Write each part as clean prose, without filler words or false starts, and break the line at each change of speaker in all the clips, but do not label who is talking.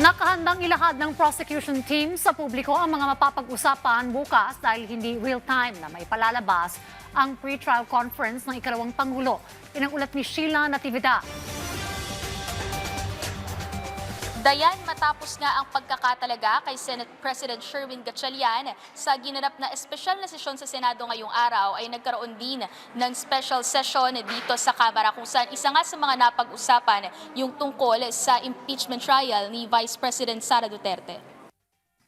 Nakahandang ilahad ng prosecution team sa publiko ang mga mapapag-usapan bukas dahil hindi real-time na may palalabas ang pre-trial conference ng ikalawang Pangulo. Ulat ni Sheila Natividad.
Dayan, matapos nga ang pagkakatalaga kay Senate President Sherwin Gatchalian sa ginanap na espesyal na sesyon sa Senado ngayong araw ay nagkaroon din ng special session dito sa Kamara kung saan isa nga sa mga napag-usapan yung tungkol sa impeachment trial ni Vice President Sara Duterte.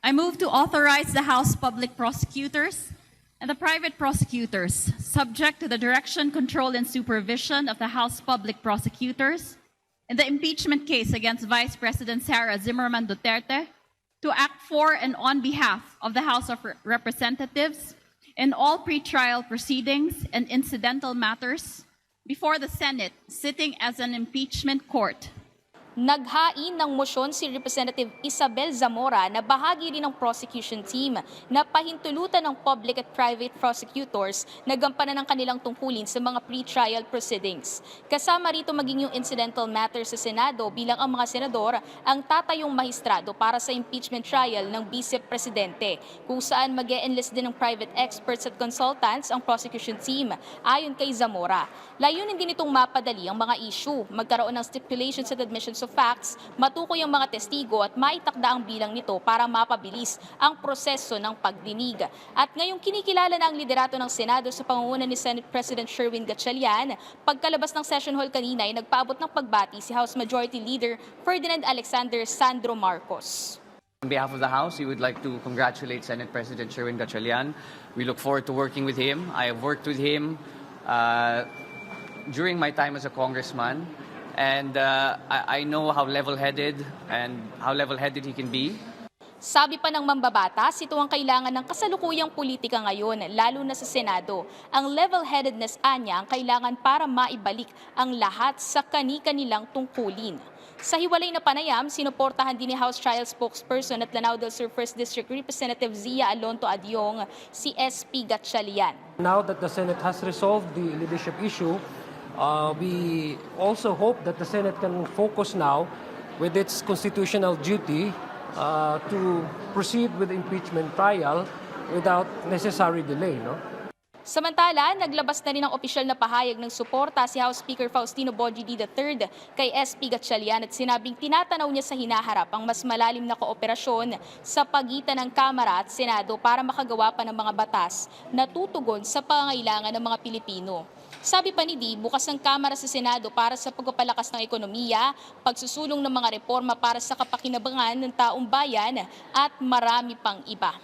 I move to authorize the House Public Prosecutors and the private prosecutors, subject to the direction, control, and supervision of the House Public Prosecutors, in the impeachment case against Vice President Sara Zimmerman Duterte, to act for and on behalf of the House of Representatives in all pretrial proceedings and incidental matters before the Senate sitting as an impeachment court.
Naghain ng mosyon si Representative Isabel Zamora na bahagi rin ng prosecution team na pahintulutan ng public at private prosecutors na gampanan ng kanilang tungkulin sa mga pre-trial proceedings. Kasama rito maging yung incidental matters sa Senado bilang ang mga senador ang tatayong mahistrado para sa impeachment trial ng Vice Presidente, kung saan mag-e-enlist din ng private experts at consultants ang prosecution team ayon kay Zamora. Layunin din itong mapadali ang mga issue, magkaroon ng stipulations at admissions of facts, matukoy ang mga testigo at maitakda ang bilang nito para mapabilis ang proseso ng pagdinig. At ngayong kinikilala na ang liderato ng Senado sa pangunguna ni Senate President Sherwin Gatchalian, pagkalabas ng session hall kanina ay nagpaabot ng pagbati si House Majority Leader Ferdinand Alexander Sandro Marcos.
On behalf of the House, we would like to congratulate Senate President Sherwin Gatchalian. We look forward to working with him. I have worked with him during my time as a congressman. And I know how level-headed he can be.
Sabi pa ng mambabatas, ito ang kailangan ng kasalukuyang politika ngayon, lalo na sa Senado. Ang level-headedness anya ang kailangan para maibalik ang lahat sa kani-kanilang tungkulin. Sa hiwalay na panayam, sinuportahan din ni House Trial Spokesperson at Lanao del Sur 1st District Representative Zia Alonto Adyong si SP Gatchalian.
Now that the Senate has resolved the leadership issue, we also hope that the Senate can focus now with its constitutional duty to proceed with the impeachment trial without necessary delay.
Samantala, naglabas na rin ang opisyal na pahayag ng suporta si House Speaker Faustino Bogie III kay SP Gatchalian at sinabing tinatanaw niya sa hinaharap ang mas malalim na kooperasyon sa pagitan ng Kamara at Senado para makagawa pa ng mga batas na tutugon sa pangangailangan ng mga Pilipino. Sabi pa ni Di, bukas ang Kamara sa Senado para sa pagpapalakas ng ekonomiya, pagsusulong ng mga reforma para sa kapakinabangan ng taong bayan at marami pang iba.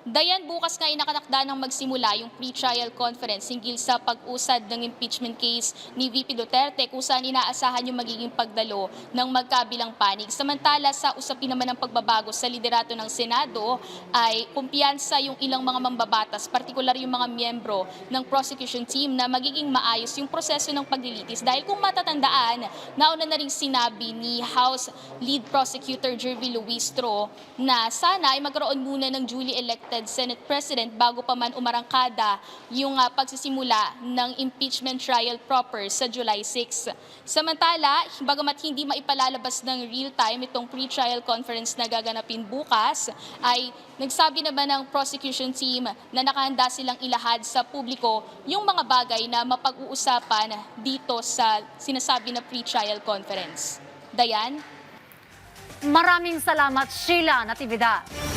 Dayan, bukas nga inakanakda ng magsimula yung pre-trial conference hinggil sa pag-usad ng impeachment case ni VP Duterte kung saan inaasahan yung magiging pagdalo ng magkabilang panig. Samantala sa usapin naman ng pagbabago sa liderato ng Senado ay kumpiyansa yung ilang mga mambabatas, partikular yung mga miyembro ng prosecution team na magiging maayos yung proseso ng paglilitis. Dahil kung matatandaan, nauna na rin sinabi ni House Lead Prosecutor Jervy Luistro na sana ay magkaroon muna ng duly elected Senate President bago pa man umarangkada yung pagsisimula ng impeachment trial proper sa July 6. Samantala, bagamat hindi maipalalabas ng real-time itong pre-trial conference na gaganapin bukas, ay nagsabi naman ng prosecution team na nakahanda silang ilahad sa publiko yung mga bagay na mapag-uusapan dito sa sinasabi na pre-trial conference. Dayan?
Maraming salamat, Sheila Natividad.